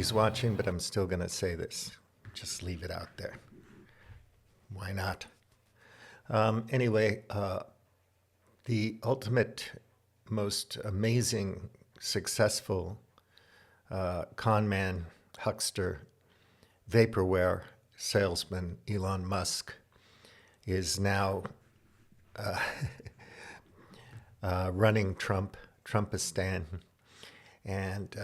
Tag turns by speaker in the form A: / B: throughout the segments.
A: Nobody's watching, but I'm still going to say this. Just leave it out there. Why not? Anyway, the ultimate, most amazing, successful con man, huckster, vaporware salesman, Elon Musk, is now running Trumpistan. And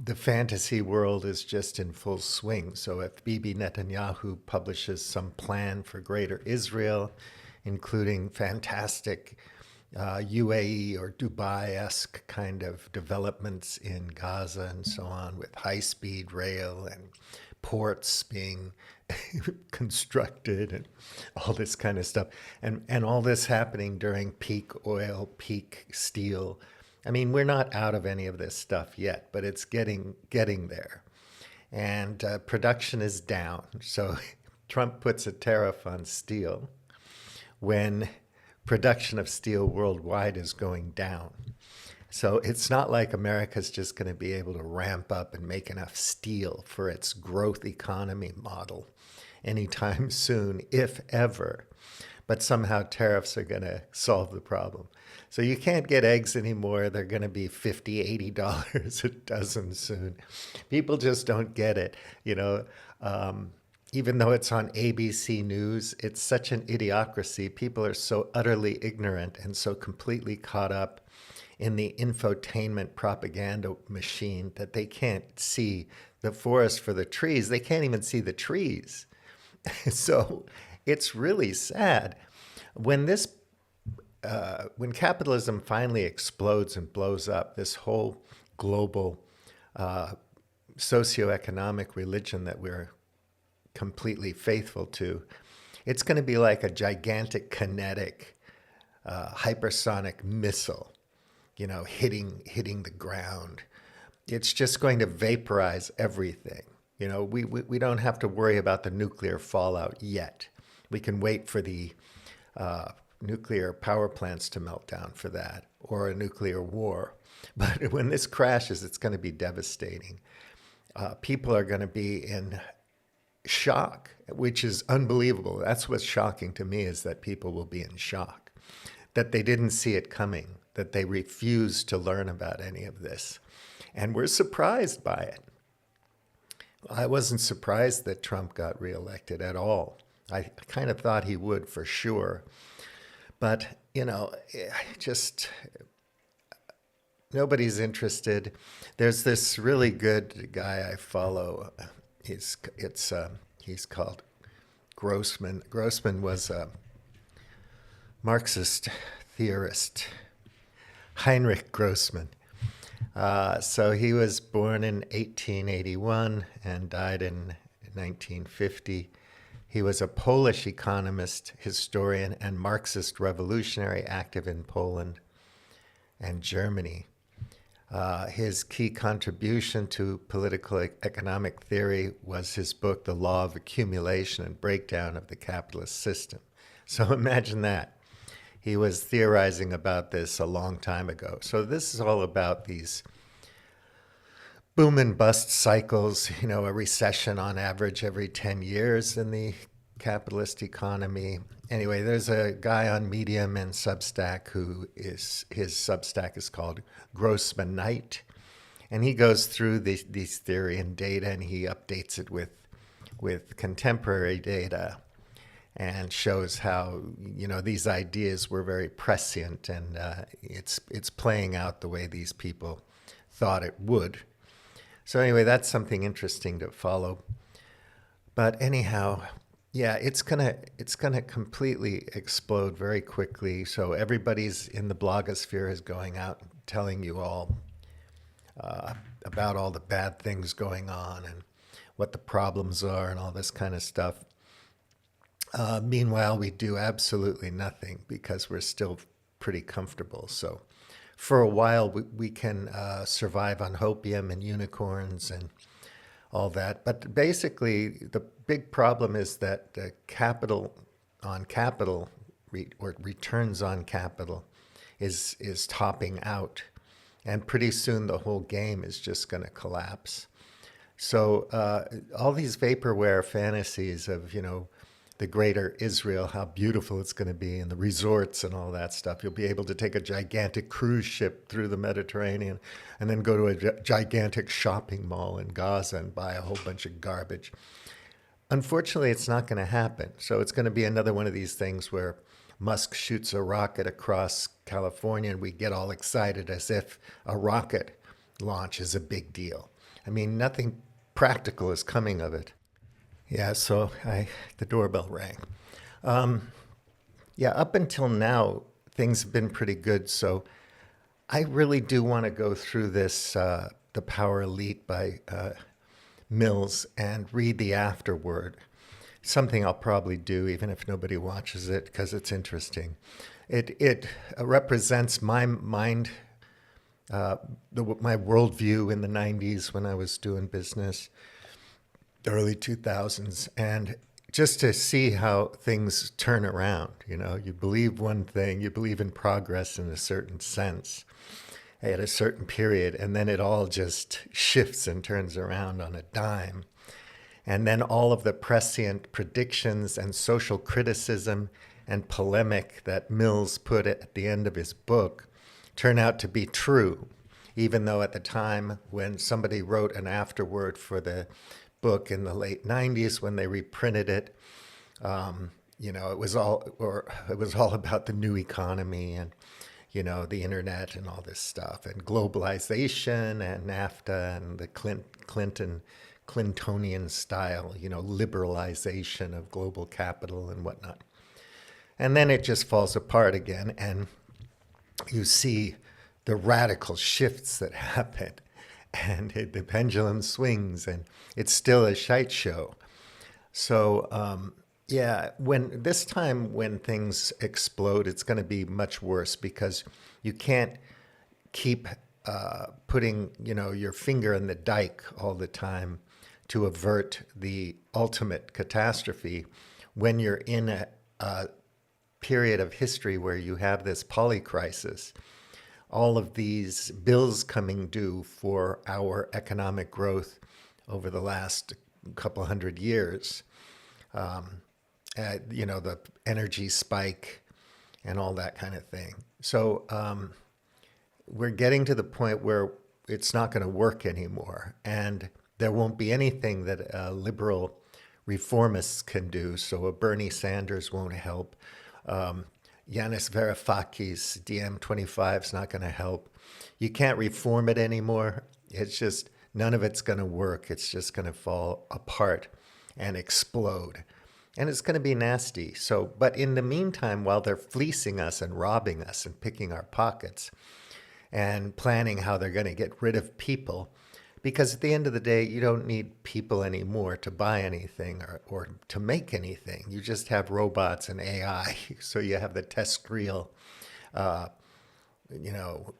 A: the fantasy world is just in full swing. So if Bibi Netanyahu publishes some plan for Greater Israel, including fantastic UAE or Dubai-esque kind of developments in Gaza and so on, with high-speed rail and ports being constructed and all this kind of stuff, and all this happening during peak oil, peak steel. I mean, we're not out of any of this stuff yet, but it's getting there. And production is down. So Trump puts a tariff on steel when production of steel worldwide is going down. So it's not like America's just going to be able to ramp up and make enough steel for its growth economy model anytime soon, if ever. But somehow tariffs are going to solve the problem. So you can't get eggs anymore. They're going to be $50, $80 a dozen soon. People just don't get it. Even though it's on ABC News, it's such an idiocracy. People are so utterly ignorant and so completely caught up in the infotainment propaganda machine that they can't see the forest for the trees. They can't even see the trees. So it's really sad. When capitalism finally explodes and blows up, this whole global socioeconomic religion that we're completely faithful to, it's going to be like a gigantic kinetic hypersonic missile, hitting the ground. It's just going to vaporize everything. We don't have to worry about the nuclear fallout yet. We can wait for the nuclear power plants to melt down for that, or a nuclear war. But when this crashes, it's going to be devastating. People are going to be in shock, which is unbelievable. That's what's shocking to me, is that people will be in shock, that they didn't see it coming, that they refused to learn about any of this. And we're surprised by it. I wasn't surprised that Trump got reelected at all. I kind of thought he would for sure. But, just nobody's interested. There's this really good guy I follow. He's called Grossman. Grossman was a Marxist theorist, Heinrich Grossman. So he was born in 1881 and died in 1950. He was a Polish economist, historian, and Marxist revolutionary active in Poland and Germany. His key contribution to political economic theory was his book, The Law of Accumulation and Breakdown of the Capitalist System. So imagine that. He was theorizing about this a long time ago. So this is all about these boom and bust cycles, a recession on average every 10 years in the capitalist economy. Anyway, there's a guy on Medium and Substack his Substack is called Grossmanite. And he goes through these theory and data, and he updates it with contemporary data, and shows how these ideas were very prescient, and it's playing out the way these people thought it would. So anyway, that's something interesting to follow. But anyhow, yeah, it's gonna completely explode very quickly. So everybody's in the blogosphere is going out and telling you all about all the bad things going on and what the problems are and all this kind of stuff. Meanwhile, we do absolutely nothing because we're still pretty comfortable. So for a while, we can survive on hopium and unicorns and all that. But basically, the big problem is that the capital on capital, or returns on capital, is topping out. And pretty soon the whole game is just going to collapse. So all these vaporware fantasies of, the greater Israel, how beautiful it's going to be, and the resorts and all that stuff. You'll be able to take a gigantic cruise ship through the Mediterranean and then go to a gigantic shopping mall in Gaza and buy a whole bunch of garbage. Unfortunately, it's not going to happen. So it's going to be another one of these things where Musk shoots a rocket across California and we get all excited as if a rocket launch is a big deal. I mean, nothing practical is coming of it. Yeah, so the doorbell rang. Yeah, up until now, things have been pretty good. So I really do want to go through this, The Power Elite by Mills, and read the afterword. Something I'll probably do, even if nobody watches it, because it's interesting. It represents my mind, my worldview in the 90s when I was doing business, the early 2000s, and just to see how things turn around. You believe one thing, you believe in progress in a certain sense at a certain period, and then it all just shifts and turns around on a dime. And then all of the prescient predictions and social criticism and polemic that Mills put at the end of his book turn out to be true, even though at the time when somebody wrote an afterword for the book in the late 90s, when they reprinted it, it was all about the new economy and the internet and all this stuff, and globalization and NAFTA and the Clintonian style, liberalization of global capital and whatnot. And then it just falls apart again, and you see the radical shifts that happen, and the pendulum swings, and it's still a shite show. So, yeah, when things explode, it's going to be much worse, because you can't keep putting, your finger in the dike all the time to avert the ultimate catastrophe when you're in a period of history where you have this polycrisis. All of these bills coming due for our economic growth over the last couple hundred years. The energy spike and all that kind of thing. So we're getting to the point where it's not going to work anymore, and there won't be anything that liberal reformists can do. So a Bernie Sanders won't help. Yanis Varoufakis DM25 is not going to help. You can't reform it anymore. It's just, none of it's going to work. It's just going to fall apart and explode. And it's going to be nasty. So, but in the meantime, while they're fleecing us and robbing us and picking our pockets and planning how they're going to get rid of people, because at the end of the day, you don't need people anymore to buy anything or to make anything. You just have robots and AI. So you have the terrestrial,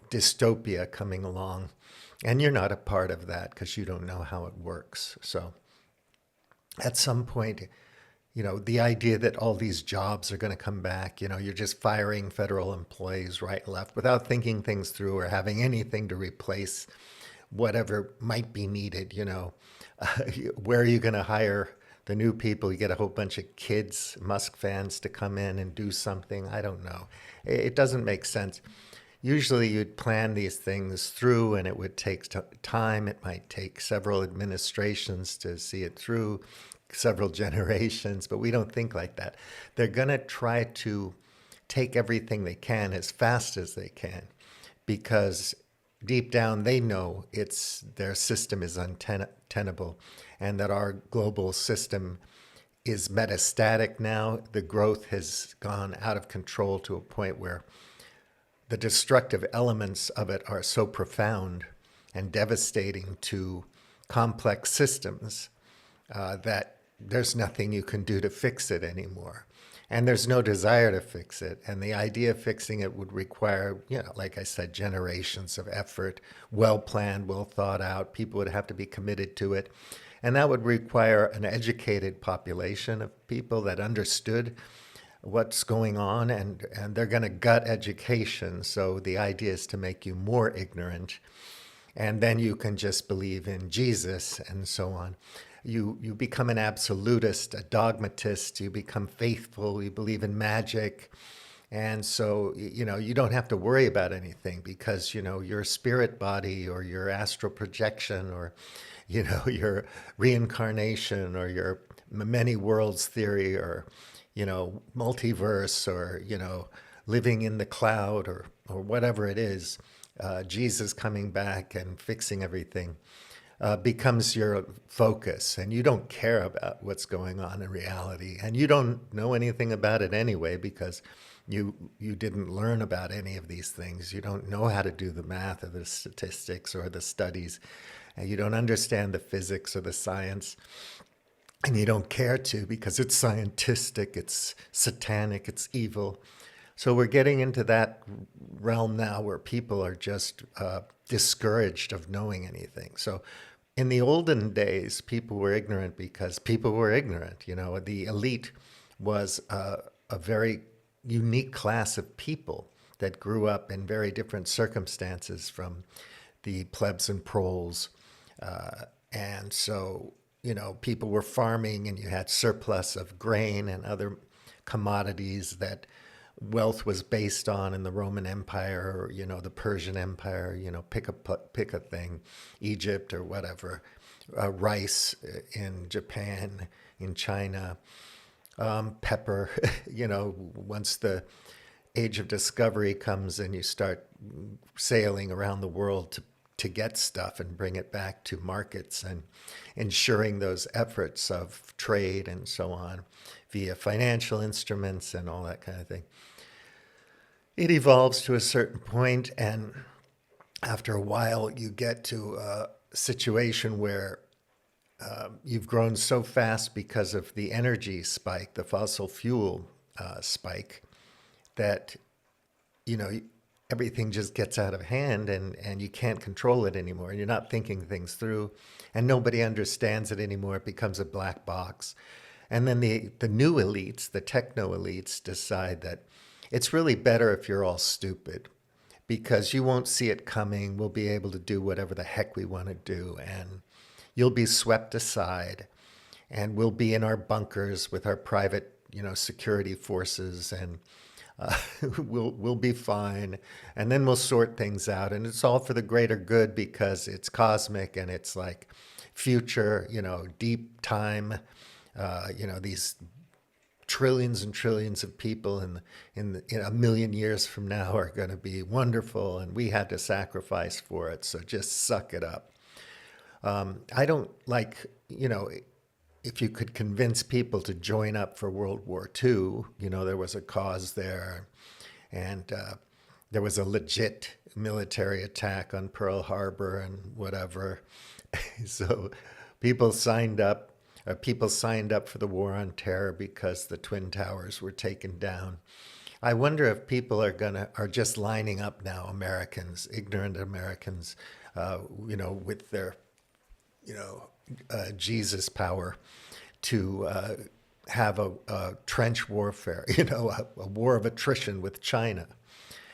A: dystopia coming along. And you're not a part of that because you don't know how it works. So at some point, the idea that all these jobs are going to come back, you're just firing federal employees right and left without thinking things through or having anything to replace whatever might be needed. Where are you going to hire the new people? You get a whole bunch of kids, Musk fans, to come in and do something. I don't know. It doesn't make sense. Usually you'd plan these things through, and it would take time. It might take several administrations to see it through, several generations, but we don't think like that. They're going to try to take everything they can as fast as they can, because deep down they know their system is untenable, and that our global system is metastatic now. The growth has gone out of control to a point where the destructive elements of it are so profound and devastating to complex systems that there's nothing you can do to fix it anymore. And there's no desire to fix it. And the idea of fixing it would require, like I said, generations of effort, well planned, well thought out. People would have to be committed to it. And that would require an educated population of people that understood what's going on, and they're going to gut education. So the idea is to make you more ignorant, and then you can just believe in Jesus and so on. You become an absolutist, a dogmatist. You become faithful. You believe in magic, and so you don't have to worry about anything because your spirit body or your astral projection or your reincarnation or your many worlds theory or multiverse or living in the cloud or whatever it is, Jesus coming back and fixing everything becomes your focus, and you don't care about what's going on in reality, and you don't know anything about it anyway because you didn't learn about any of these things. You don't know how to do the math or the statistics or the studies, and you don't understand the physics or the science, and you don't care to because it's scientistic, it's satanic, it's evil. So we're getting into that realm now where people are just discouraged of knowing anything. So in the olden days, people were ignorant because people were ignorant. The elite was a very unique class of people that grew up in very different circumstances from the plebs and proles. And so, people were farming and you had surplus of grain and other commodities that wealth was based on in the Roman Empire or, the Persian Empire, pick a thing, Egypt or whatever, rice in Japan, in China, pepper, once the age of discovery comes and you start sailing around the world to get stuff and bring it back to markets and ensuring those efforts of trade and so on via financial instruments and all that kind of thing. It evolves to a certain point, and after a while, you get to a situation where you've grown so fast because of the energy spike, the fossil fuel spike, that you know everything just gets out of hand and you can't control it anymore. You're not thinking things through, and nobody understands it anymore. It becomes a black box. And then the new elites, the techno elites, decide that it's really better if you're all stupid because you won't see it coming. We'll be able to do whatever the heck we want to do, and you'll be swept aside, and we'll be in our bunkers with our private, security forces, and we'll be fine, and then we'll sort things out, and it's all for the greater good because it's cosmic and it's like future, deep time, these trillions and trillions of people in a million years from now are going to be wonderful, and we had to sacrifice for it, so just suck it up. I don't like, if you could convince people to join up for World War II, there was a cause there, and there was a legit military attack on Pearl Harbor and whatever. So people signed up. People signed up for the war on terror because the Twin Towers were taken down. I wonder if people are just lining up now, Americans, ignorant Americans, with their Jesus power to have a trench warfare, a war of attrition with China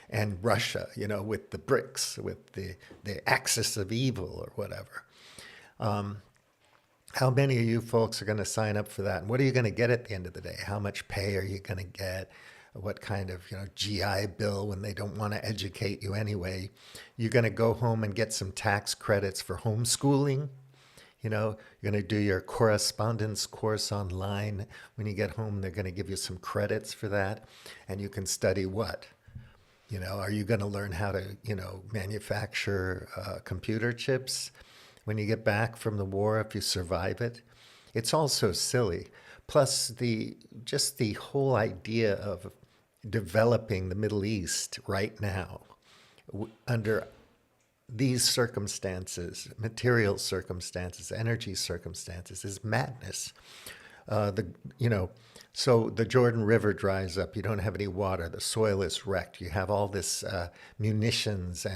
A: and Russia, with the BRICS, with the axis of evil or whatever. How many of you folks are going to sign up for that? And what are you going to get at the end of the day? How much pay are you going to get? What kind of GI Bill when they don't want to educate you anyway? You're going to go home and get some tax credits for homeschooling. You're going to do your correspondence course online. When you get home, they're going to give you some credits for that. And you can study what? Are you going to learn how to, manufacture computer chips when you get back from the war if you survive it? It's all so silly. Plus, the whole idea of developing the Middle East right now under these circumstances, material circumstances, energy circumstances, is madness. So the Jordan River dries up. You don't have any water. The soil is wrecked. You have all this munitions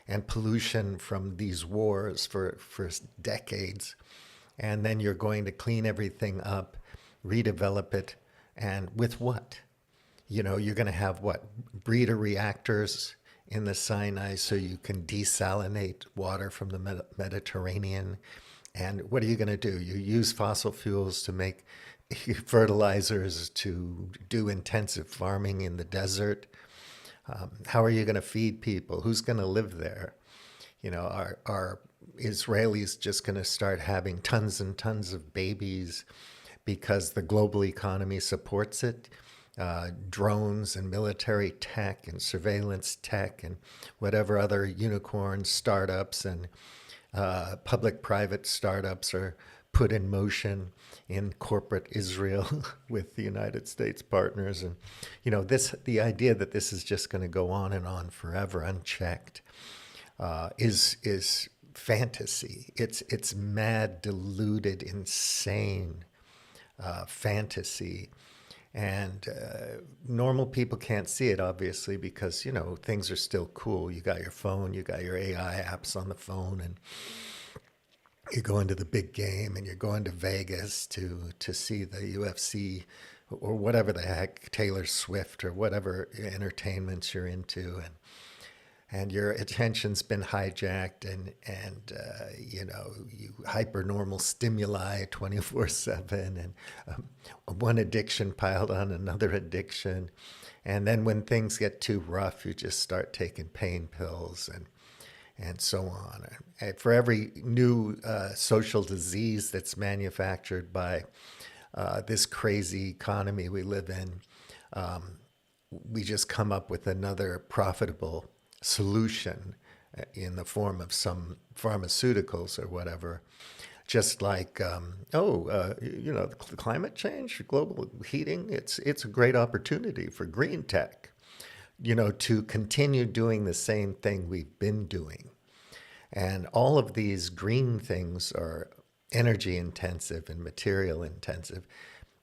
A: and pollution from these wars for decades. And then you're going to clean everything up, redevelop it, and with what? You're going to have what? Breeder reactors in the Sinai so you can desalinate water from the Mediterranean. And what are you going to do? You use fossil fuels to make fertilizers to do intensive farming in the desert. How are you going to feed people? Who's going to live there? Are Israelis just going to start having tons and tons of babies because the global economy supports it? Drones and military tech and surveillance tech and whatever other unicorn startups and public-private startups are put in motion in corporate Israel with the United States partners. And the idea that this is just going to go on and on forever unchecked is fantasy. It's mad, deluded, insane fantasy. And normal people can't see it, obviously, because, things are still cool. You got your phone, you got your AI apps on the phone, and you're going to the big game, and you're going to Vegas to see the UFC or whatever the heck, Taylor Swift or whatever entertainments you're into. And your attention's been hijacked, and you hypernormal stimuli 24/7, and one addiction piled on another addiction, and then when things get too rough, you just start taking pain pills and so on. And for every new social disease that's manufactured by this crazy economy we live in, we just come up with another profitable solution in the form of some pharmaceuticals or whatever. Just like, climate change, global heating, it's a great opportunity for green tech, to continue doing the same thing we've been doing. And all of these green things are energy intensive and material intensive.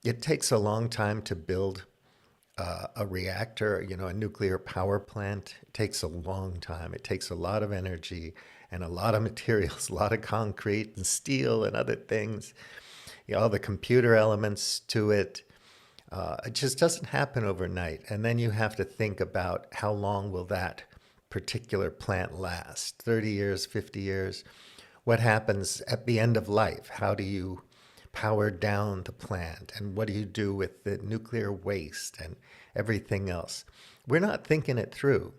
A: It takes a long time to build a reactor, a nuclear power plant. It takes a long time. It takes a lot of energy and a lot of materials, a lot of concrete and steel and other things, all the computer elements to it. It just doesn't happen overnight. And then you have to think about how long will that particular plant last? 30 years, 50 years? What happens at the end of life? How do you power down the plant? And what do you do with the nuclear waste and everything else? We're not thinking it through.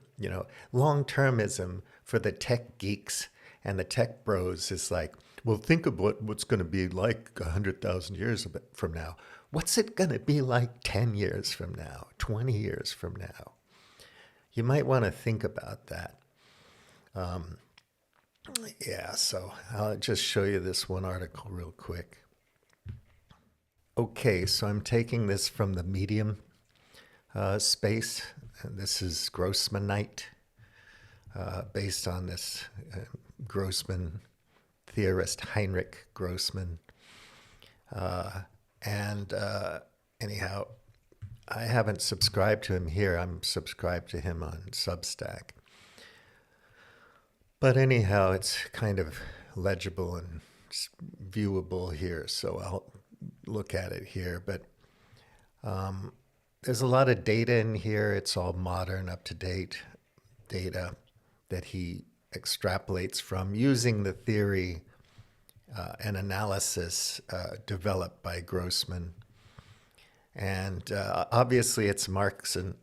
A: Long-termism for the tech geeks and the tech bros is like, well, think of what's going to be like 100,000 years from now. What's it going to be like 10 years from now, 20 years from now? You might want to think about that. So I'll just show you this one article real quick. Okay, so I'm taking this from the Medium space. This is Grossmanite, based on this Grossman theorist, Heinrich Grossman. Anyhow, I haven't subscribed to him here. I'm subscribed to him on Substack. But anyhow, it's kind of legible and viewable here, so I'll look at it here. But there's a lot of data in here. It's all modern, up-to-date data that he extrapolates from using the theory and analysis developed by Grossman. And obviously it's Marxian,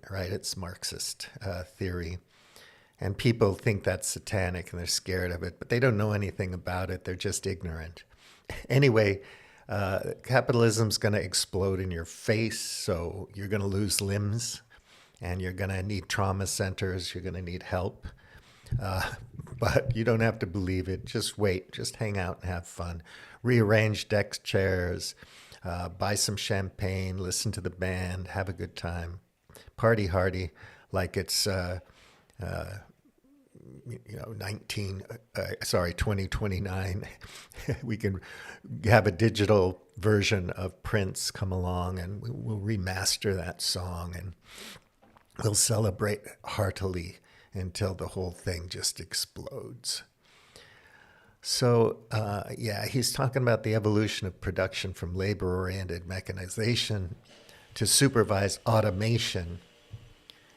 A: right? It's Marxist theory. And people think that's satanic and they're scared of it, but they don't know anything about it. They're just ignorant. Anyway, capitalism's going to explode in your face, so you're going to lose limbs, and you're going to need trauma centers. You're going to need help. But you don't have to believe it. Just wait. Just hang out and have fun. Rearrange deck chairs. Buy some champagne. Listen to the band. Have a good time. Party hardy like it's 2029. We can have a digital version of Prince come along, and we'll remaster that song, and we'll celebrate heartily until the whole thing just explodes. So, he's talking about the evolution of production from labor-oriented mechanization to supervise automation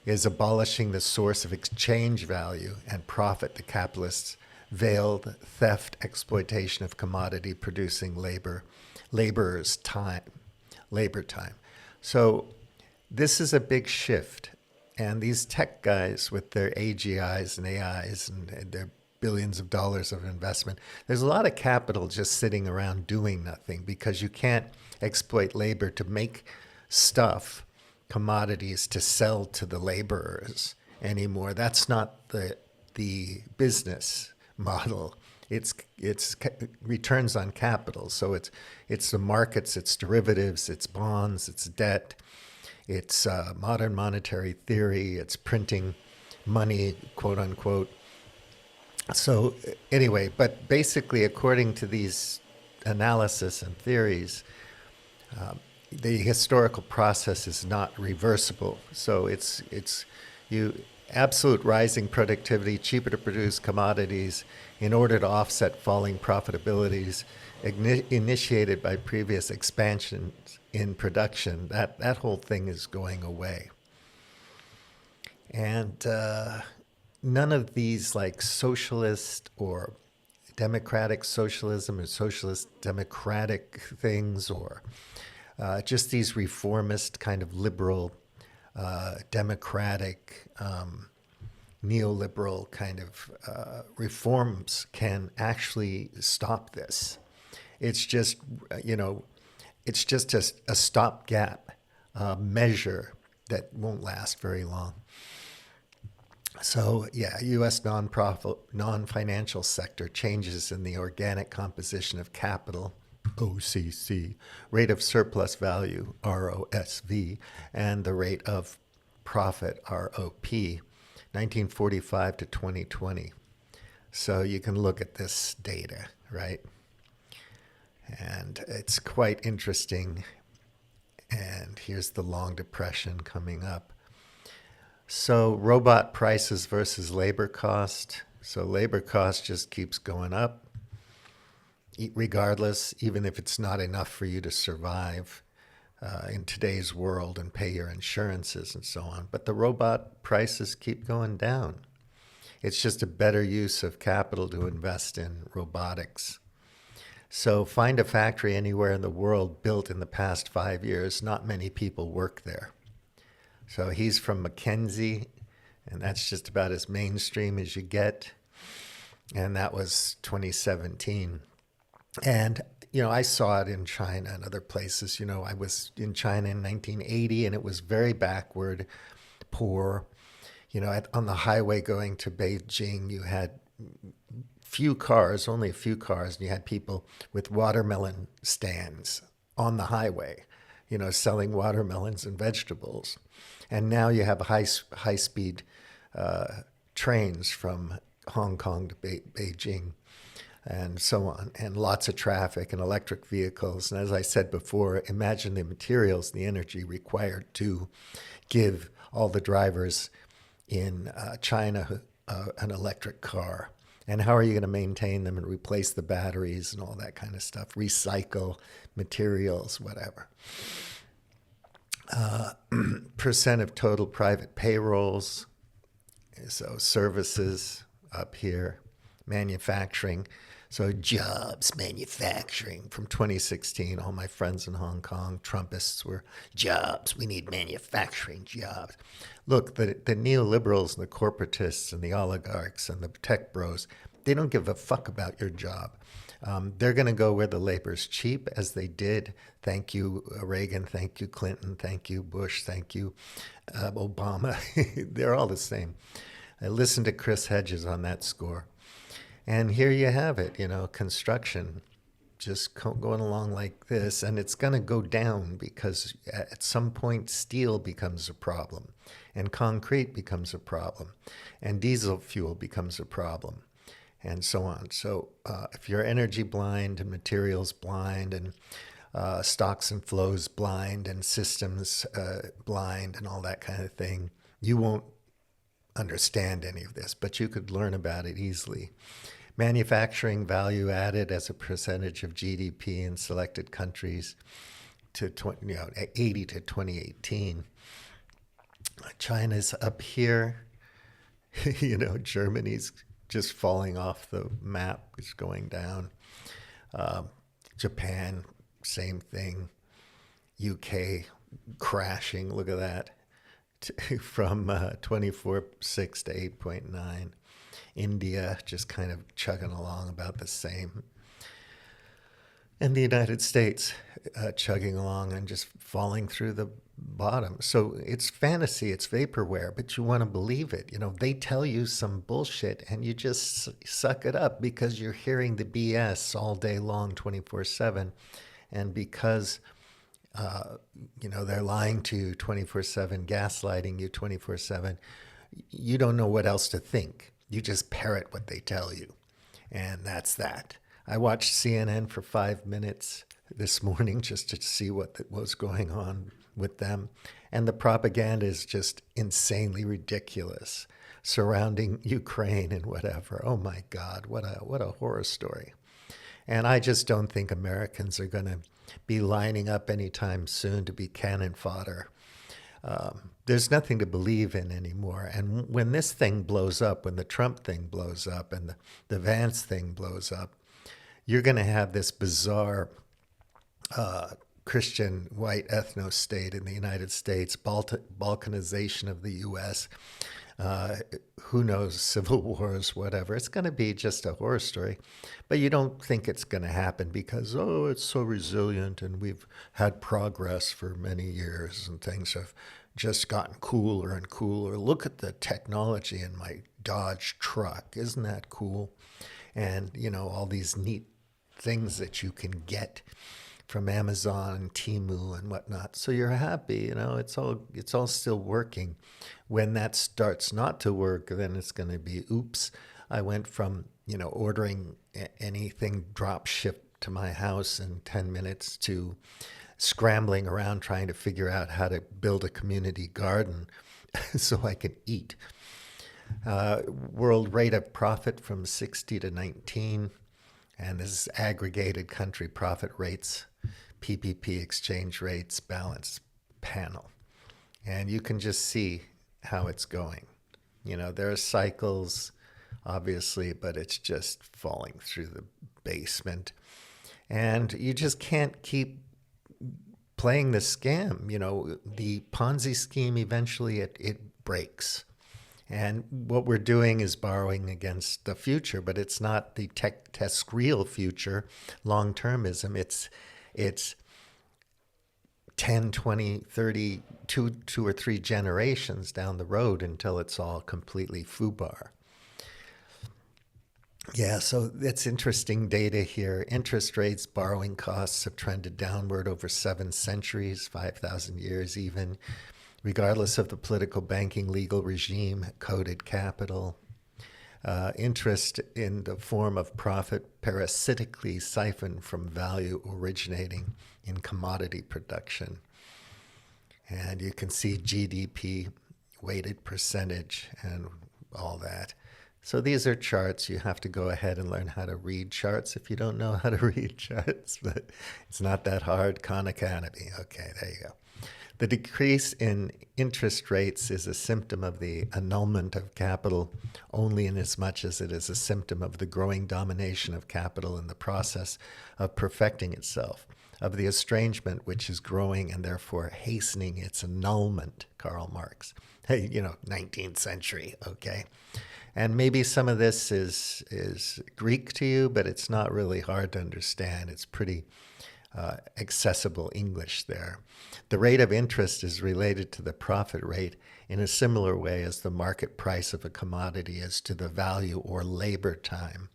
A: is abolishing the source of exchange value and profit to capitalists' veiled theft exploitation of commodity producing laborers' time, labor time. So this is a big shift. And these tech guys with their AGIs and AIs and their billions of dollars of investment, there's a lot of capital just sitting around doing nothing because you can't exploit labor to make stuff, commodities to sell to the laborers anymore. That's not the business model. It's returns on capital. So it's the markets, it's derivatives, it's bonds, it's debt, it's modern monetary theory, it's printing money, quote unquote. So anyway, but basically, according to these analysis and theories, the historical process is not reversible. So it's you absolute rising productivity, cheaper to produce commodities in order to offset falling profitabilities initiated by previous expansions in production. That whole thing is going away. And none of these like socialist or democratic socialism or socialist democratic things or just these reformist kind of liberal, democratic, neoliberal kind of reforms can actually stop this. It's just, it's just a stopgap measure that won't last very long. So yeah, U.S. nonprofit, non-financial sector changes in the organic composition of capital, OCC, rate of surplus value, ROSV, and the rate of profit, ROP, 1945 to 2020. So you can look at this data, right? And it's quite interesting. And here's the long depression coming up. So robot prices versus labor cost. So labor cost just keeps going up, regardless, even if it's not enough for you to survive in today's world and pay your insurances and so on. But the robot prices keep going down. It's just a better use of capital to invest in robotics. So find a factory anywhere in the world built in the past 5 years. Not many people work there. So he's from McKinsey, and that's just about as mainstream as you get. And that was 2017. And, I saw it in China and other places. I was in China in 1980, and it was very backward, poor. On the highway going to Beijing, you had only a few cars, and you had people with watermelon stands on the highway, selling watermelons and vegetables. And now you have high-speed trains from Hong Kong to Beijing and so on, and lots of traffic and electric vehicles. And as I said before, imagine the materials, the energy required to give all the drivers in China an electric car. And how are you going to maintain them and replace the batteries and all that kind of stuff, recycle materials, whatever. Percent of total private payrolls, so services up here, manufacturing, so jobs, manufacturing. From 2016, all my friends in Hong Kong, Trumpists, were jobs, we need manufacturing jobs. Look, the neoliberals and the corporatists and the oligarchs and the tech bros, they don't give a fuck about your job. They're going to go where the labor's cheap, as they did. Thank you, Reagan. Thank you, Clinton. Thank you, Bush. Thank you, Obama. They're all the same. I listened to Chris Hedges on that score. And here you have it, construction just going along like this. And it's going to go down because at some point steel becomes a problem and concrete becomes a problem and diesel fuel becomes a problem, and so on. So if you're energy blind and materials blind and stocks and flows blind and systems blind and all that kind of thing, you won't understand any of this, but you could learn about it easily. Manufacturing value added as a percentage of GDP in selected countries to 80 to 2018. China's up here. Germany's just falling off the map. It's going down. Japan, same thing. UK crashing. Look at that. From 24.6 to 8.9. India just kind of chugging along about the same. And the United States chugging along and just falling through the bottom. So it's fantasy, it's vaporware, but you want to believe it. They tell you some bullshit and you just suck it up because you're hearing the BS all day long, 24/7. And because, they're lying to you 24/7, gaslighting you 24/7, you don't know what else to think. You just parrot what they tell you. And that's that. I watched CNN for 5 minutes this morning just to see what was going on with them. And the propaganda is just insanely ridiculous surrounding Ukraine and whatever. Oh my God, what a horror story. And I just don't think Americans are going to be lining up anytime soon to be cannon fodder. There's nothing to believe in anymore. And when this thing blows up, when the Trump thing blows up and the Vance thing blows up, you're going to have this bizarre Christian white ethno-state in the United States, Balkanization of the U.S., who knows, civil wars, whatever. It's going to be just a horror story. But you don't think it's going to happen because, it's so resilient and we've had progress for many years and things have just gotten cooler and cooler. Look at the technology in my Dodge truck. Isn't that cool? And, all these neat things that you can get from Amazon, Temu, and whatnot. So you're happy, it's all still working. When that starts not to work, then it's going to be, oops. I went from, ordering anything drop shipped to my house in 10 minutes to scrambling around trying to figure out how to build a community garden so I could eat. World rate of profit from 60 to 19. And this is aggregated country profit rates, PPP exchange rates, balance panel. And you can just see how it's going. There are cycles, obviously, but it's just falling through the basement. And you just can't keep playing the scam. The Ponzi scheme, eventually it breaks. And what we're doing is borrowing against the future, but it's not the real future, long-termism. It's 10, 20, 30, two or three generations down the road until it's all completely FUBAR. Yeah, so that's interesting data here. Interest rates, borrowing costs have trended downward over 7 centuries, 5,000 years even, regardless of the political, banking, legal regime, coded capital. Interest in the form of profit parasitically siphoned from value originating in commodity production. And you can see GDP, weighted percentage, and all that. So these are charts. You have to go ahead and learn how to read charts if you don't know how to read charts, but it's not that hard. Khan Academy. Okay, there you go. The decrease in interest rates is a symptom of the annulment of capital only in as much as it is a symptom of the growing domination of capital in the process of perfecting itself, of the estrangement which is growing and therefore hastening its annulment, Karl Marx. Hey, 19th century, okay? And maybe some of this is Greek to you, but it's not really hard to understand. It's pretty accessible English there. The rate of interest is related to the profit rate in a similar way as the market price of a commodity is to the value or labor time.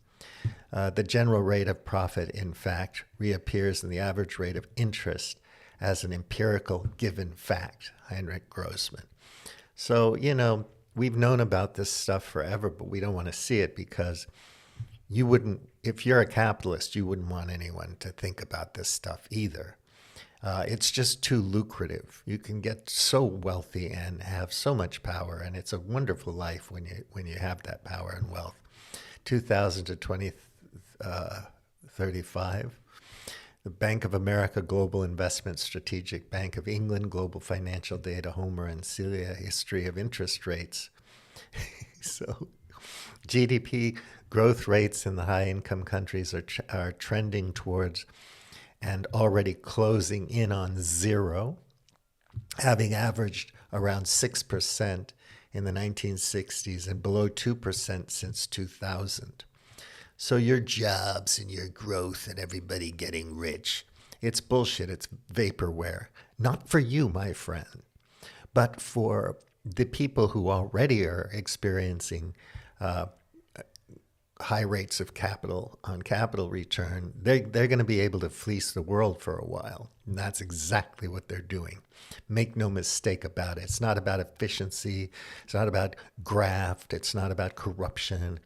A: The general rate of profit, in fact, reappears in the average rate of interest as an empirical given fact, Heinrich Grossman. So, we've known about this stuff forever, but we don't want to see it because you wouldn't, if you're a capitalist, you wouldn't want anyone to think about this stuff either. It's just too lucrative. You can get so wealthy and have so much power, and it's a wonderful life when you have that power and wealth. 2000 to 2035, the Bank of America, Global Investment Strategic, Bank of England, Global Financial Data, Homer and Celia, History of Interest Rates. So GDP growth rates in the high-income countries are trending towards and already closing in on zero, having averaged around 6% in the 1960s and below 2% since 2000. So your jobs and your growth and everybody getting rich, it's bullshit. It's vaporware. Not for you, my friend, but for the people who already are experiencing high rates of capital on capital return. They're going to be able to fleece the world for a while. And that's exactly what they're doing. Make no mistake about it. It's not about efficiency. It's not about graft. It's not about corruption.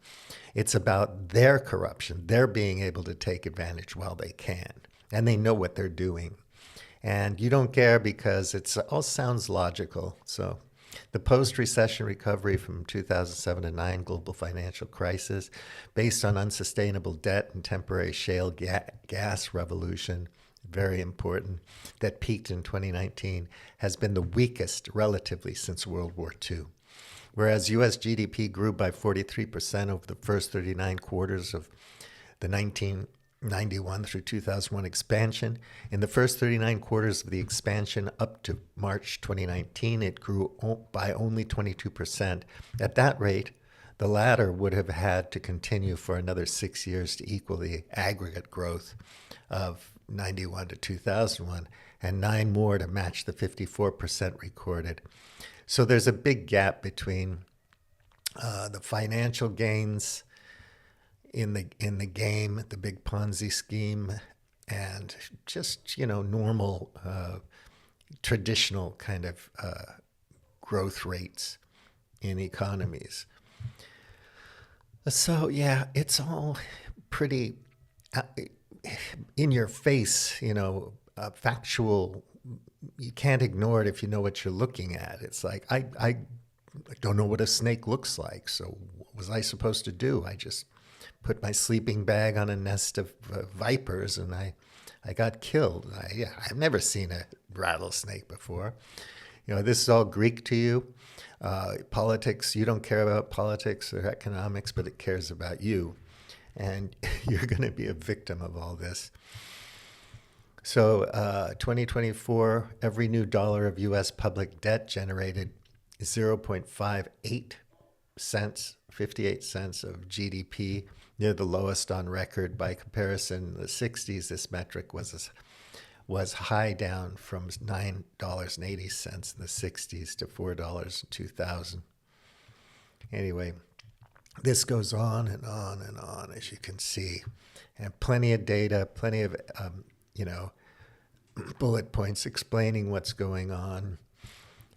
A: It's about their corruption. They're being able to take advantage while they can. And they know what they're doing. And you don't care because it all sounds logical. So the post-recession recovery from 2007 to 9 global financial crisis, based on unsustainable debt and temporary shale gas revolution, very important, that peaked in 2019, has been the weakest relatively since World War II. Whereas U.S. GDP grew by 43% over the first 39 quarters of the 1991 through 2001 expansion. In the first 39 quarters of the expansion up to March 2019, it grew by only 22%. At that rate, the latter would have had to continue for another 6 years to equal the aggregate growth of 91 to 2001, and 9 more to match the 54% recorded. So there's a big gap between the financial gains in the game, the big Ponzi scheme, and just normal traditional kind of growth rates in economies. So yeah, it's all pretty in your face, factual. You can't ignore it if you know what you're looking at. It's like I don't know what a snake looks like, so what was I supposed to do? I just put my sleeping bag on a nest of vipers, and I got killed. I've never seen a rattlesnake before. This is all Greek to you. Politics, you don't care about politics or economics, but it cares about you. And you're going to be a victim of all this. So 2024, every new dollar of U.S. public debt generated 0.58 cents, 58 cents of GDP, near the lowest on record. By comparison, in the 60s, this metric was high, down from $9.80 in the 60s to $4 in 2000. Anyway, this goes on and on and on, as you can see, and plenty of data, plenty of bullet points explaining what's going on.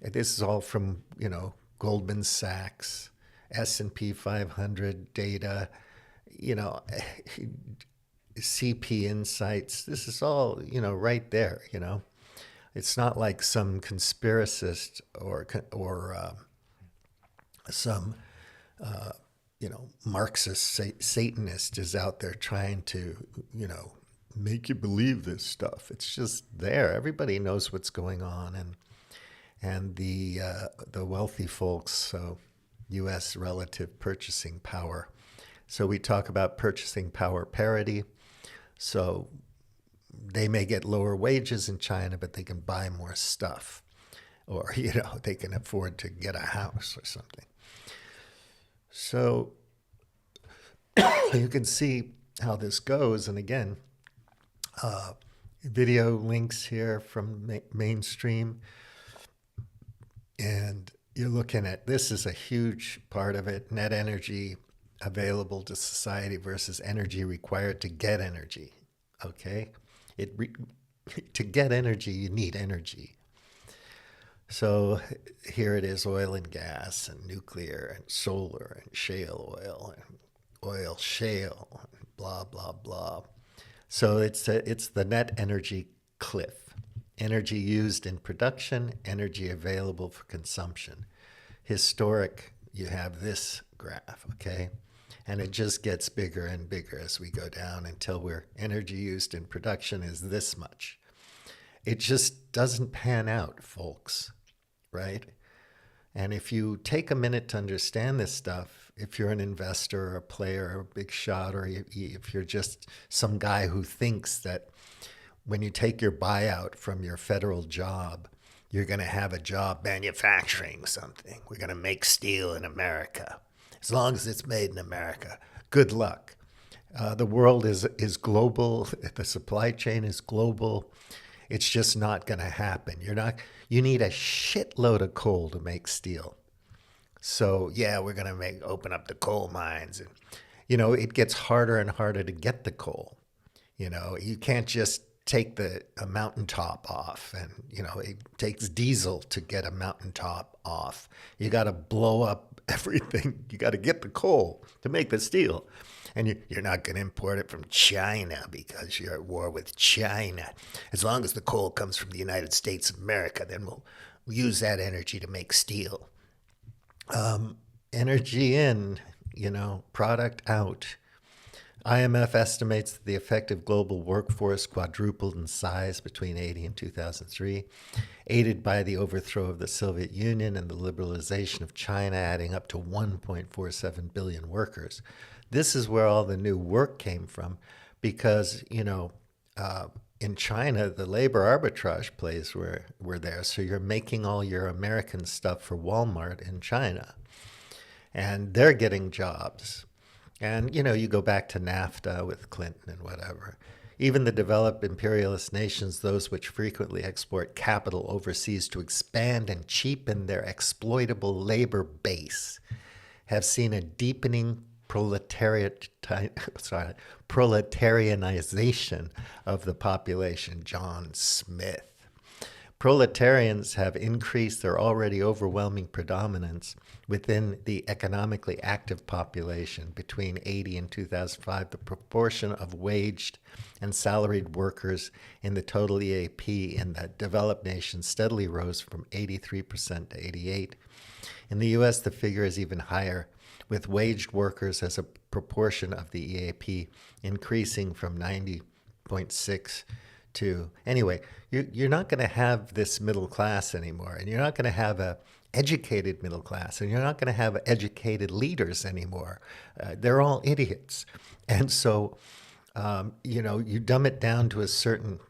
A: And this is all from Goldman Sachs, S&P 500 data, CP Insights. This is all right there. It's not like some conspiracist or some Marxist Satanist is out there trying to make you believe this stuff. It's just there. Everybody knows what's going on, and the wealthy folks. So U.S. relative purchasing power. So we talk about purchasing power parity. So they may get lower wages in China, but they can buy more stuff, or they can afford to get a house or something. So you can see how this goes. And again, video links here from mainstream. And you're looking at, this is a huge part of it, net energy available to society versus energy required to get energy. Okay? To get energy, you need energy. So here it is, oil and gas and nuclear and solar and shale oil and oil shale and blah, blah, blah. So it's the net energy cliff. Energy used in production, energy available for consumption. Historic, you have this graph, okay? And it just gets bigger and bigger as we go down until we're energy used in production is this much. It just doesn't pan out, folks, right? And if you take a minute to understand this stuff, if you're an investor or a player or a big shot, or if you're just some guy who thinks that when you take your buyout from your federal job, you're going to have a job manufacturing something. We're going to make steel in America. As long as it's made in America, good luck. The world is global. The supply chain is global. It's just not going to happen. You need a shitload of coal to make steel. So yeah, we're going to open up the coal mines, and it gets harder and harder to get the coal. You can't just take a mountaintop off, and it takes diesel to get a mountaintop off. You got to blow up everything. You got to get the coal to make the steel. And you're not going to import it from China because you're at war with China. As long as the coal comes from the United States of America, then we'll use that energy to make steel. Energy in, product out. IMF estimates that the effective global workforce quadrupled in size between 1980 and 2003, aided by the overthrow of the Soviet Union and the liberalization of China, adding up to 1.47 billion workers. This is where all the new work came from because, in China, the labor arbitrage plays were there. So you're making all your American stuff for Walmart in China, and they're getting jobs. And, you go back to NAFTA with Clinton and whatever. Even the developed imperialist nations, those which frequently export capital overseas to expand and cheapen their exploitable labor base, have seen a deepening proletarianization of the population. John Smith. Proletarians have increased their already overwhelming predominance within the economically active population. Between 1980 and 2005, the proportion of waged and salaried workers in the total EAP in the developed nations steadily rose from 83% to 88%. In the U.S., the figure is even higher, with waged workers as a proportion of the EAP increasing from 90.6 to... Anyway, you're not going to have this middle class anymore, and you're not going to have a educated middle class, and you're not going to have educated leaders anymore. They're all idiots. And so, you dumb it down to a certain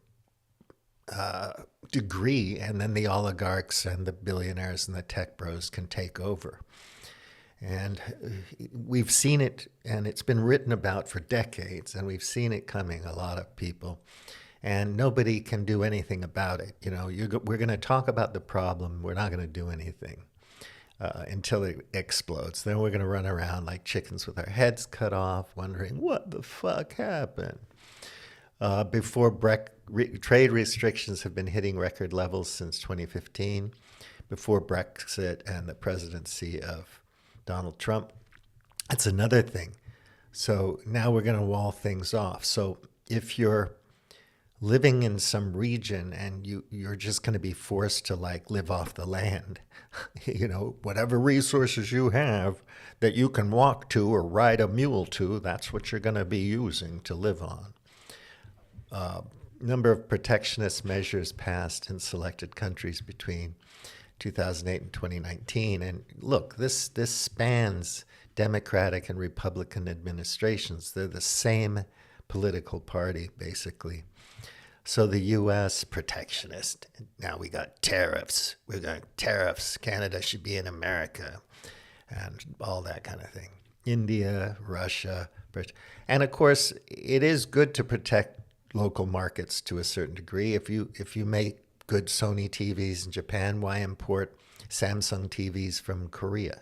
A: degree, and then the oligarchs and the billionaires and the tech bros can take over. And we've seen it, and it's been written about for decades, and we've seen it coming, a lot of people, and nobody can do anything about it. We're going to talk about the problem. We're not going to do anything until it explodes. Then we're going to run around like chickens with our heads cut off, wondering what the fuck happened. Trade restrictions have been hitting record levels since 2015, before Brexit and the presidency of Donald Trump. That's another thing. So now we're going to wall things off. So if you're living in some region and you're just going to be forced to live off the land, whatever resources you have that you can walk to or ride a mule to, that's what you're going to be using to live on. Number of protectionist measures passed in selected countries between 2008 and 2019. And look, this spans Democratic and Republican administrations. They're the same political party, basically. So the U.S. protectionist. Now we got tariffs. We got tariffs. Canada should be in America, and all that kind of thing. India, Russia, and of course, it is good to protect local markets to a certain degree. If you make good Sony TVs in Japan, why import Samsung TVs from Korea?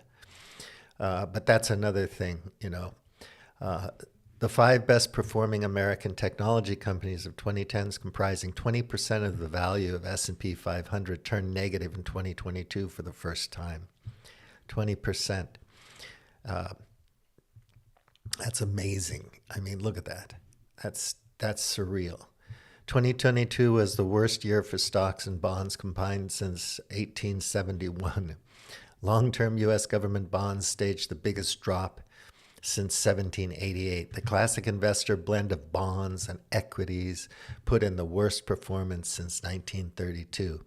A: But that's another thing, The 5 best performing American technology companies of 2010s, comprising 20% of the value of S&P 500, turned negative in 2022 for the first time. 20%. That's amazing. I mean, look at that. That's surreal. 2022 was the worst year for stocks and bonds combined since 1871. Long-term U.S. government bonds staged the biggest drop since 1788. The classic investor blend of bonds and equities put in the worst performance since 1932.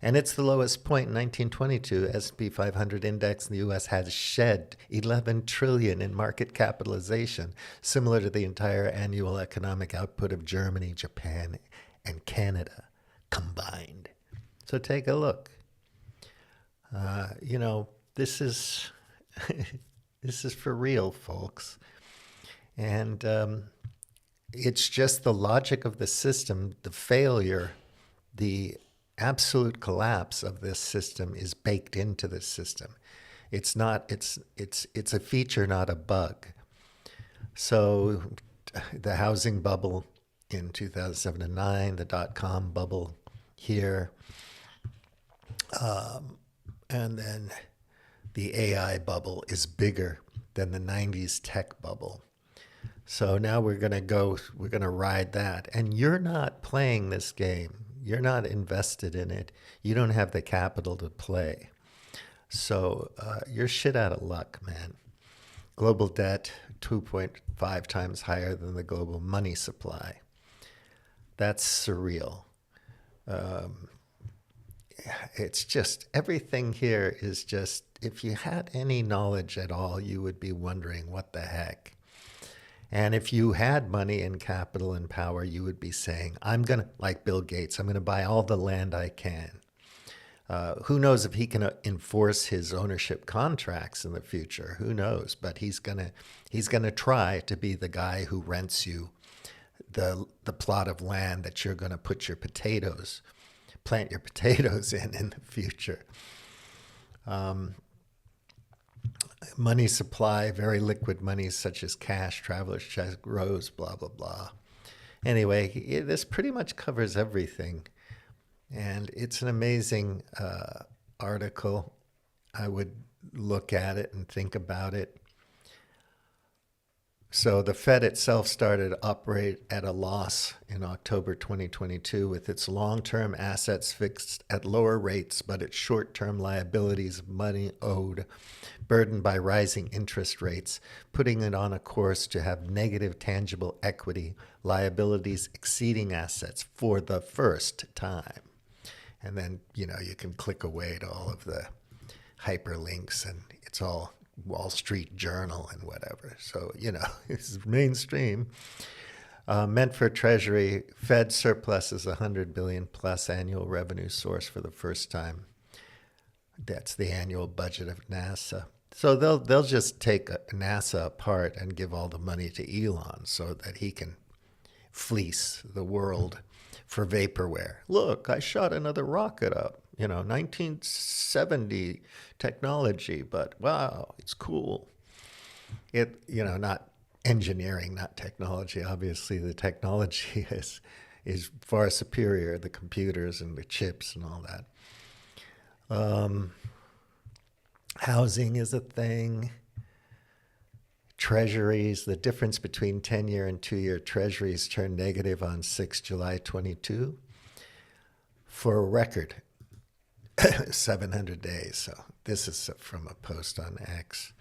A: And it's the lowest point in 1922. S&P 500 index in the U.S. has shed 11 trillion in market capitalization, similar to the entire annual economic output of Germany, Japan, and Canada combined. So take a look. This is this is for real, folks, and it's just the logic of the system. The failure, the absolute collapse of this system is baked into the system. It's not. It's a feature, not a bug. So, the housing bubble in 2007 and 2009, the dot-com bubble here, and then the AI bubble is bigger than the 90s tech bubble. So now we're going to ride that. And you're not playing this game. You're not invested in it. You don't have the capital to play. So you're shit out of luck, man. Global debt, 2.5 times higher than the global money supply. That's surreal. It's just, everything here is just, if you had any knowledge at all, you would be wondering what the heck. And if you had money and capital and power, you would be saying, I'm going to, like Bill Gates, I'm going to buy all the land I can. Who knows if he can enforce his ownership contracts in the future? Who knows? But he's gonna try to be the guy who rents you the plot of land that you're going to put your potatoes, plant your potatoes in the future. Money supply, very liquid money such as cash, traveler's check, rose, blah, blah, blah. Anyway, this pretty much covers everything. And it's an amazing article. I would look at it and think about it. So the Fed itself started to operate at a loss in October 2022 with its long-term assets fixed at lower rates, but its short-term liabilities of money owed burdened by rising interest rates, putting it on a course to have negative tangible equity liabilities exceeding assets for the first time. And then, you can click away to all of the hyperlinks and it's all Wall Street Journal and whatever. So, it's mainstream. Meant for Treasury, Fed surplus is $100 billion plus annual revenue source for the first time. That's the annual budget of NASA. So they'll just take NASA apart and give all the money to Elon so that he can fleece the world for vaporware. Look, I shot another rocket up. 1970 technology, but wow, it's cool. Not engineering, not technology. Obviously, the technology is far superior, the computers and the chips and all that. Housing is a thing. Treasuries, the difference between 10-year and 2-year treasuries turned negative on 6 July 22 for a record 700 days. So this is from a post on X.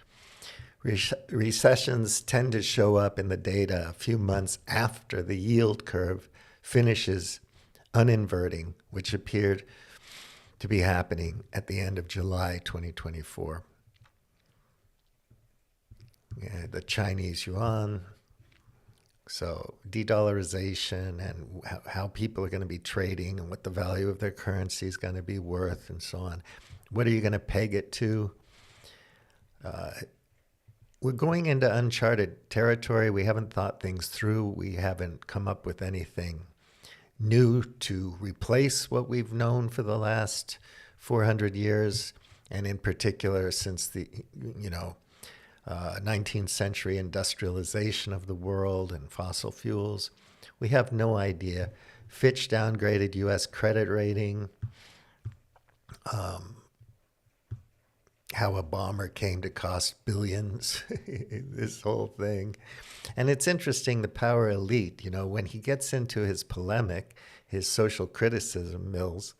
A: Recessions tend to show up in the data a few months after the yield curve finishes uninverting, which appeared to be happening at the end of July 2024. Yeah, the Chinese yuan, so de-dollarization and how people are going to be trading and what the value of their currency is going to be worth and so on. What are you going to peg it to? We're going into uncharted territory. We haven't thought things through. We haven't come up with anything new to replace what we've known for the last 400 years, and in particular since the, 19th century industrialization of the world and fossil fuels. We have no idea. Fitch downgraded U.S. credit rating. How a bomber came to cost billions, this whole thing. And it's interesting, the power elite, when he gets into his polemic, his social criticism, Mills,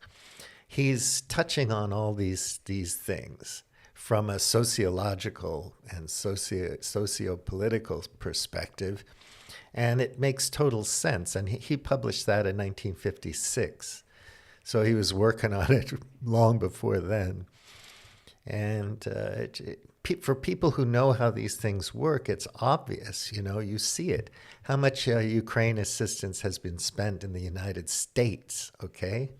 A: he's touching on all these things. from a sociological and socio-political perspective, and it makes total sense. And he published that in 1956. So he was working on it long before then. And for people who know how these things work, it's obvious, you see it. How much Ukraine assistance has been spent in the United States, okay?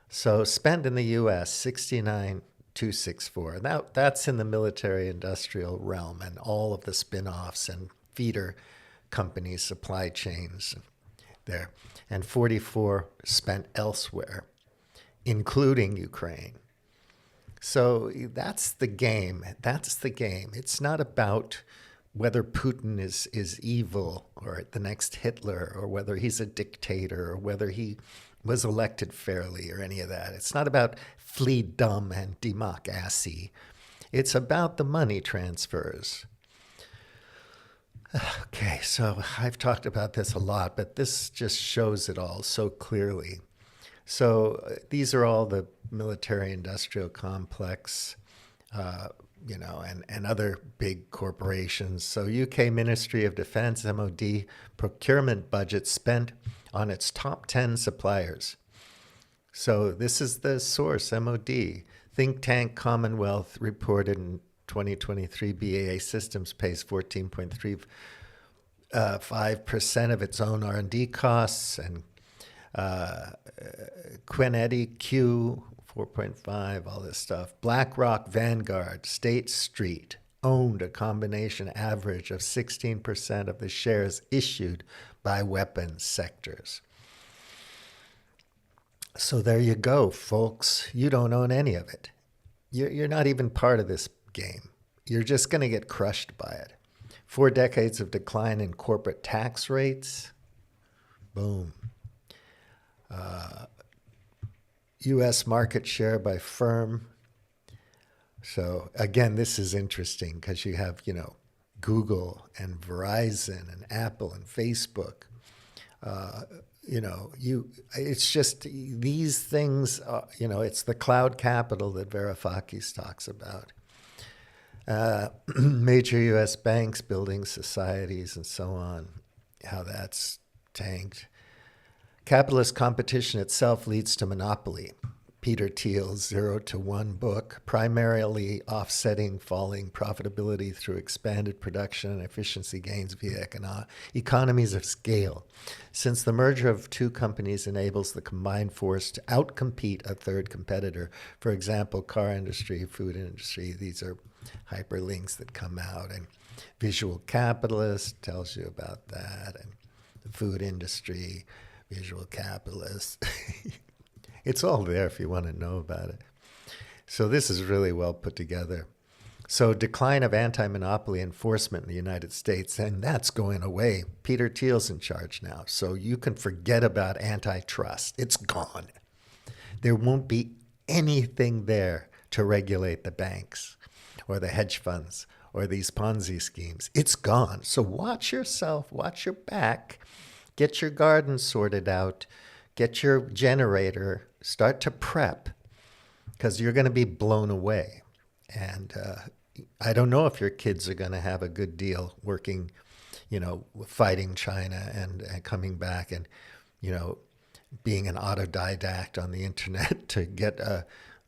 A: So spent in the U.S., 69,264. That's in the military-industrial realm and all of the spin-offs and feeder companies, supply chains there. And 44 spent elsewhere, including Ukraine. So that's the game. That's the game. It's not about whether Putin is evil or the next Hitler or whether he's a dictator or whether he was elected fairly or any of that. It's not about freedom and democracy. It's about the money transfers. Okay, so I've talked about this a lot, but this just shows it all so clearly. So these are all the military-industrial complex, and other big corporations. So UK Ministry of Defence, MOD, procurement budget spent on its top 10 suppliers. So this is the source, MOD. Think tank Commonwealth reported in 2023 BAE Systems pays 14.35% of its own R&D costs, and Kinetic, 4.5, all this stuff. BlackRock, Vanguard, State Street owned a combination average of 16% of the shares issued by weapons sectors. So there you go, folks. You don't own any of it. You're not even part of this game. You're just going to get crushed by it. 4 decades of decline in corporate tax rates. Boom. U.S. market share by firm. So again, this is interesting because you have, Google and Verizon and Apple and Facebook. It's just these things, it's the cloud capital that Varoufakis talks about. Major U.S. banks, building societies, and so on, how that's tanked. Capitalist competition itself leads to monopoly. Peter Thiel's 0 to 1 book, primarily offsetting falling profitability through expanded production and efficiency gains via economies of scale. Since the merger of 2 companies enables the combined force to outcompete a third competitor, for example, car industry, food industry, these are hyperlinks that come out, and Visual Capitalist tells you about that, and the food industry, Visual Capitalist. It's all there if you want to know about it. So this is really well put together. So decline of anti-monopoly enforcement in the United States, and that's going away. Peter Thiel's in charge now, so you can forget about antitrust. It's gone. There won't be anything there to regulate the banks or the hedge funds or these Ponzi schemes. It's gone. So watch yourself, watch your back, get your garden sorted out, get your generator, start to prep, because you're going to be blown away. And I don't know if your kids are going to have a good deal working, fighting China and coming back and, being an autodidact on the internet to get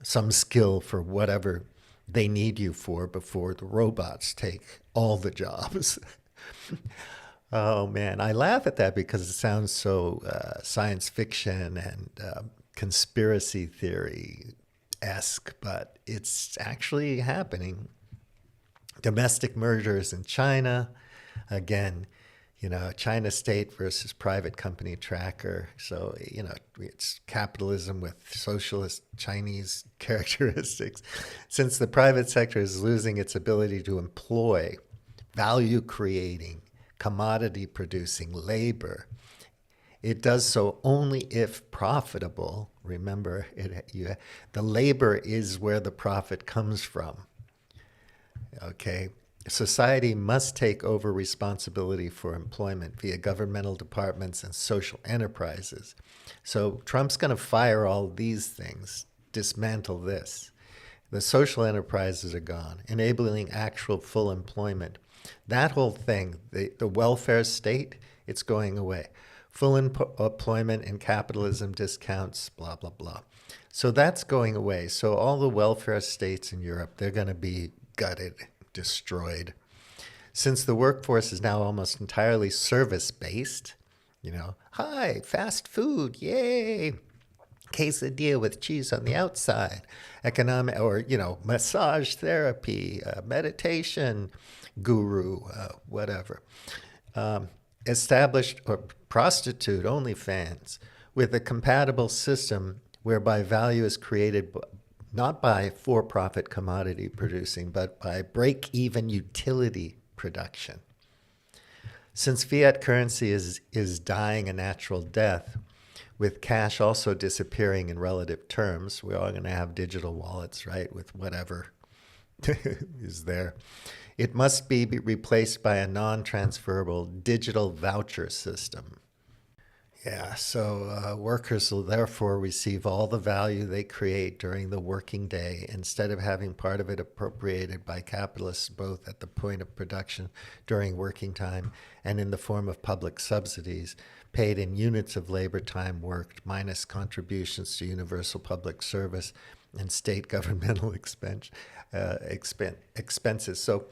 A: some skill for whatever they need you for before the robots take all the jobs. Oh, man, I laugh at that because it sounds so science fiction and conspiracy theory-esque, but it's actually happening. Domestic mergers in China, again, China state versus private company tracker. So, it's capitalism with socialist Chinese characteristics. Since the private sector is losing its ability to employ value-creating, commodity-producing labor, it does so only if profitable. Remember, the labor is where the profit comes from. Okay? Society must take over responsibility for employment via governmental departments and social enterprises. So Trump's going to fire all these things, dismantle this. The social enterprises are gone, enabling actual full employment. That whole thing, the welfare state, it's going away. Full employment and capitalism discounts, blah, blah, blah. So that's going away. So all the welfare states in Europe, they're going to be gutted, destroyed. Since the workforce is now almost entirely service-based, hi, fast food, yay, quesadilla with cheese on the outside, economic or massage therapy, meditation guru, whatever, established or prostitute OnlyFans with a compatible system whereby value is created not by for-profit commodity producing, but by break-even utility production. Since fiat currency is dying a natural death, with cash also disappearing in relative terms, we're all going to have digital wallets, right, with whatever is there. It must be replaced by a non-transferable digital voucher system. Yeah, so workers will therefore receive all the value they create during the working day instead of having part of it appropriated by capitalists both at the point of production during working time and in the form of public subsidies paid in units of labor time worked minus contributions to universal public service and state governmental expenses. So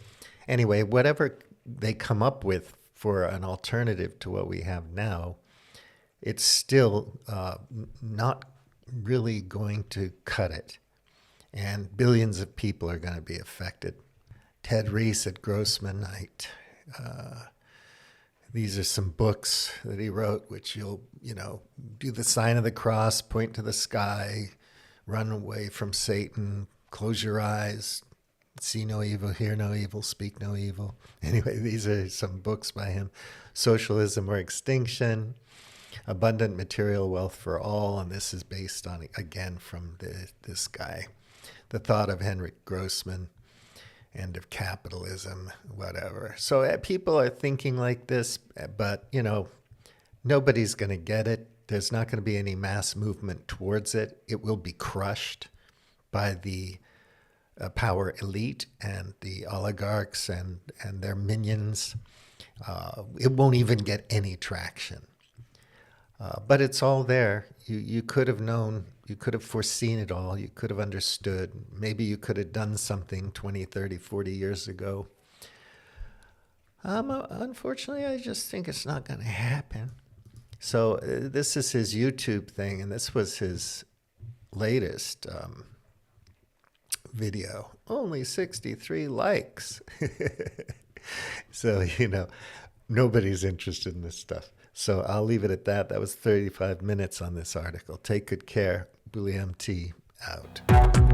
A: anyway, whatever they come up with for an alternative to what we have now, it's still not really going to cut it. And billions of people are going to be affected. Ted Reese at Grossman, these are some books that he wrote, which you'll, do the sign of the cross, point to the sky, run away from Satan, close your eyes, see no evil, hear no evil, speak no evil. Anyway, these are some books by him. Socialism or Extinction, Abundant Material Wealth for All, and this is based on, again, from this guy, The Thought of Henrik Grossman, End of Capitalism, whatever. So people are thinking like this, but, nobody's going to get it. There's not going to be any mass movement towards it. It will be crushed by the power elite and the oligarchs and their minions. It won't even get any traction. But it's all there. You could have known, you could have foreseen it all, you could have understood. Maybe you could have done something 20, 30, 40 years ago. Unfortunately, I just think it's not going to happen. So this is his YouTube thing, and this was his latest video. Only 63 likes. So, nobody's interested in this stuff. So I'll leave it at that. That was 35 minutes on this article. Take good care. Bully MT out.